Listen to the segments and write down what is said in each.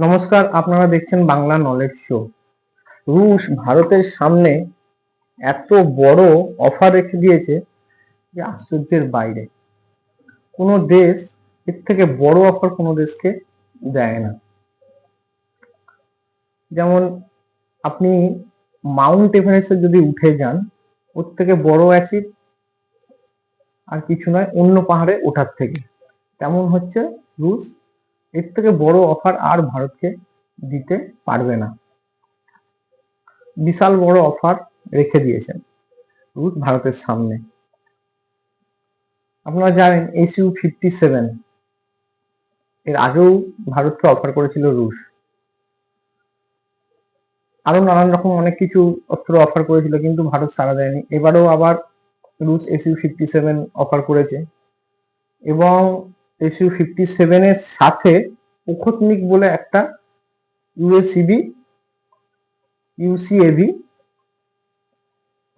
নমস্কার, আপনারা দেখছেন বাংলা নলেজ শো। রুশ ভারতের সামনে এত বড় অফার রেখে দিয়েছে যে আশ্চর্যের বাইরে। কোনো দেশ এর থেকে বড় অফার কোনো দেশকে দেয় না। যেমন আপনি মাউন্ট এভারেস্টে যদি উঠে যান, ওর থেকে বড় অ্যাচিভ আর কিছু নয় অন্য পাহাড়ে ওঠার থেকে। তেমন হচ্ছে রুশ, এর থেকে বড় অফার আর ভারতকে দিতে পারবে না। বিশাল বড় অফার রেখে দিয়েছেন রুশ ভারতের সামনে। আপনারা জানেন SU-57 এর আগেও ভারতকে অফার করেছিল রুশ। আরো নানান রকম অনেক কিছু অস্ত্র অফার করেছিল, কিন্তু ভারত সাড়া দেয়নি। এবারেও আবার রুশ SU-57 অফার করেছে, এবং SU-57 এর সাথে ওখতনিক বলে একটা UCAV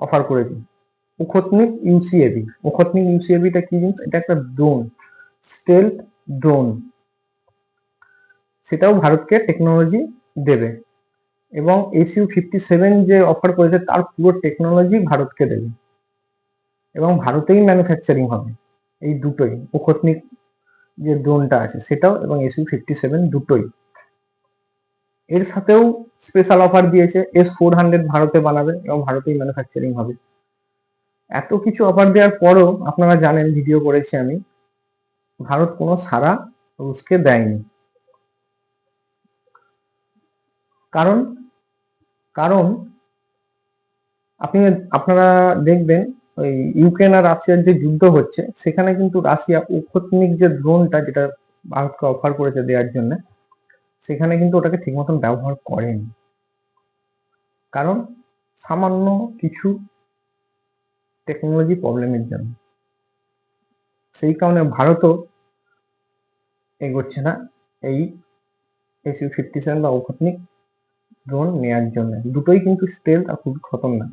অফার করেছে। ওখতনিক ইউসিএভিটা কি জিনিস? এটা একটা ড্রোন, স্টেলথ ড্রোন। সেটাও ভারতকে টেকনোলজি দেবে, এবং SU-57 যে অফার করেছে তার পুরো টেকনোলজি ভারতকে দেবে, এবং ভারতেই ম্যানুফ্যাকচারিং হবে। এই দুটোই, ওখতনিক যে ড্রোনটা আছে সেটাও এবং SU-57 দুটোই। এর সাথেও স্পেশাল অফার দিয়েছে, S-400 ভারতে বানাবে এবং ভারতেই ম্যানুফ্যাকচারিং হবে। এত কিছু অফার দেওয়ার পরও আপনারা জানেন, ভিডিও করেছি আমি, ভারত কোনো সাড়া রুশকে দেয়নি। কারণ কারণ আপনারা দেখবেন, ওই ইউক্রেন আর রাশিয়ার যে যুদ্ধ হচ্ছে, সেখানে কিন্তু রাশিয়া ওখতনিক যে ড্রোনটা যেটা ভারতকে অফার করেছে দেওয়ার জন্য, সেখানে কিন্তু ওটাকে ঠিক মতন ব্যবহার করেনি। কারণ সামান্য কিছু টেকনোলজি প্রবলেমের জন্য। সেই কারণে ভারতও এগোচ্ছে না এই SU-57 বা ওখতনিক ড্রোন নেওয়ার জন্য। দুটোই কিন্তু স্টেলথ আর খুব খতরনাক।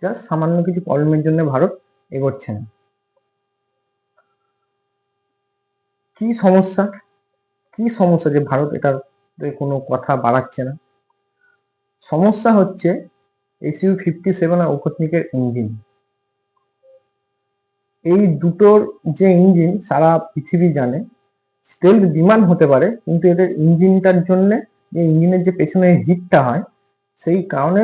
জাস্ট সামান্য কিছু প্রবলেমের জন্য ভারত এগোচ্ছে না। কি সমস্যা যে ভারত এটার কোনো কথা বাড়াচ্ছে না? সমস্যা হচ্ছে SU-57 আর ওখতনিকের ইঞ্জিন। এই দুটোর যে ইঞ্জিন সারা পৃথিবী জানে, স্টেলথ বিমান হতে পারে, কিন্তু এদের ইঞ্জিনটার জন্য, যে ইঞ্জিনের যে পেছনে হিটটা হয়, সেই কারণে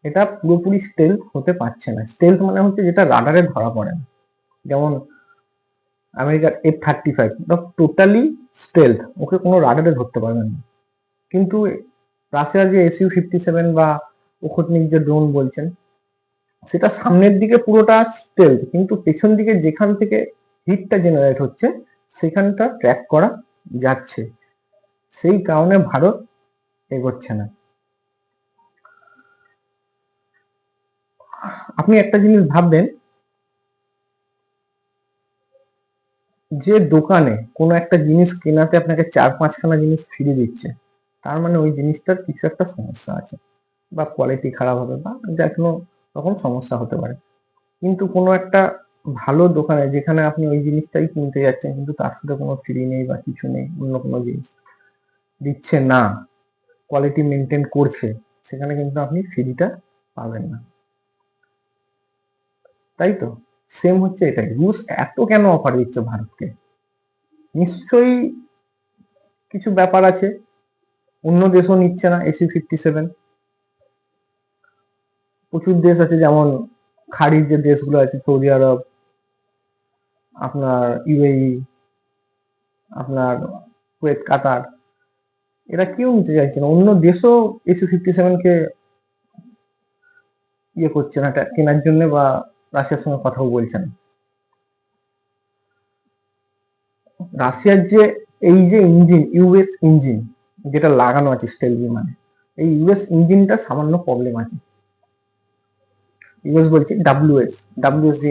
এটা পুরোপুরি স্টেলথ হতে পারছে না। স্টেলথ মানে হচ্ছে যেটা রাডারে ধরা পড়ে না। যেমন আমেরিকার F-35 টোটালি স্টেলথ, ওকে কোনো রাডারে ধরতে পারবেন না। কিন্তু রাশিয়ার যে SU-57 বা ওখতনিক যে ড্রোন বলছেন, সেটা সামনের দিকে পুরোটা স্টেলথ, কিন্তু পেছন দিকে যেখান থেকে হিটটা জেনারেট হচ্ছে সেখানটা ট্র্যাক করা যাচ্ছে। সেই কারণে ভারত এগোচ্ছে না। আপনি একটা জিনিস ভাববেন, যে দোকানে কোনো একটা জিনিস কেনাতে আপনাকে 4-5খানা জিনিস ফ্রি দিচ্ছে, তার মানে ওই জিনিসটার কিছু একটা সমস্যা আছে, বা কোয়ালিটি খারাপ হবে, বা যা কোনো রকম সমস্যা হতে পারে। কিন্তু কোনো একটা ভালো দোকানে, যেখানে আপনি ওই জিনিসটাই কিনতে যাচ্ছেন, কিন্তু তার সাথে কোনো ফ্রি নেই বা কিছু নেই, অন্য কোনো জিনিস দিচ্ছে না, কোয়ালিটি মেনটেন করছে, সেখানে কিন্তু আপনি ফ্রিটা পাবেন না। তাই তো, সেম হচ্ছে এটাই। রুশ এত কেন অফার দিচ্ছে ভারতকে? নিশ্চয়ই কিছু ব্যাপার আছে। অন্য দেশও নিচ্ছে না SU-57। প্রচুর দেশ আছে, যেমন খাড়ির যে দেশগুলো আছে, সৌদি আরব, আপনার UAE, আপনার কুয়েত, কাতার, এরা কেউ নিতে চাইছে না। অন্য দেশও SU-57 কে করছে না কেনার জন্য, বা রাশিয়ার সঙ্গে কথাও বলছে না। রাশিয়ার যে এই যে ইঞ্জিন, ইউএস ইঞ্জিন যেটা লাগানো আছে স্টেল বিমানে, এই ইউএস ইঞ্জিনটা সামান্য প্রবলেম আছে। ইউএস বলছি, ডাব্লিউএস যে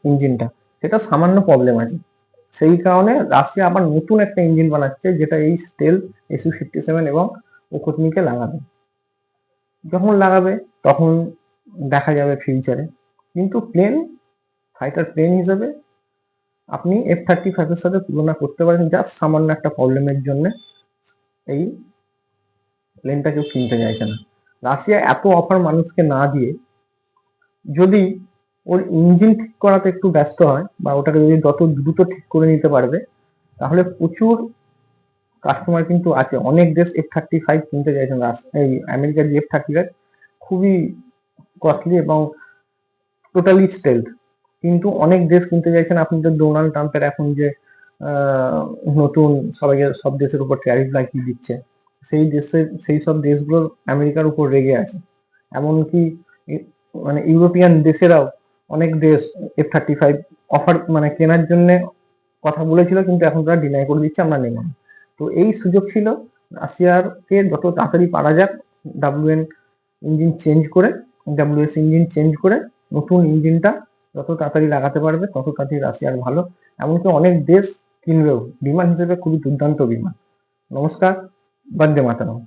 ইঞ্জিনটা, সেটা সামান্য প্রবলেম আছে। সেই কারণে রাশিয়া আবার নতুন একটা ইঞ্জিন বানাচ্ছে, যেটা এই স্টেল SU-57 এবং ওখতনিকে লাগাবে। যখন লাগাবে তখন দেখা যাবে ফিউচারে। কিন্তু ফাইটার প্লেন হিসেবে আপনি F-35 এর সাথে তুলনা করতে পারেন, জাস্ট সামান্য একটা প্রবলেমের জন্য এই প্লেনটা কেউ কিনতে চাইছে না। রাশিয়া এত অফার মানুষকে না দিয়ে যদি ওর ইঞ্জিন ঠিক করাতে একটু ব্যস্ত হয়, বা ওটাকে যদি যত দ্রুত ঠিক করে নিতে পারবে, তাহলে প্রচুর কাস্টমার কিন্তু আছে। অনেক দেশ F-35 কিনতে চাইছেন। এই আমেরিকার যে F-35 খুবই কস্টলি এবং টোটালি স্টেলথ, কিন্তু অনেক দেশ কিনতে চাইছেন। আপনি তো ডোনাল্ড ট্রাম্পের এখন যে নতুন সবাইকে সব দেশের উপর ট্যারিফ লাগিয়ে দিচ্ছে, সেই সব দেশগুলোর আমেরিকার উপর রেগে আছে। এমনকি মানে ইউরোপিয়ান দেশেরাও অনেক দেশ F-35 অফার মানে কেনার জন্য কথা বলেছিল, কিন্তু এখন তারা ডিনাই করে দিচ্ছে, আমরা নেব না। তো এই সুযোগ ছিল রাশিয়ারকে যত তাড়াতাড়ি পারা যাক WS ইঞ্জিন চেঞ্জ করে নতুন ইঞ্জিনটা যত তাড়াতাড়ি লাগাতে পারবে তত তাড়াতাড়ি রাশিয়ার ভালো। এমনকি অনেক দেশ কিনবেও, বিমান হিসেবে খুবই দুর্দান্ত বিমান। নমস্কার, বন্দে মাতরম।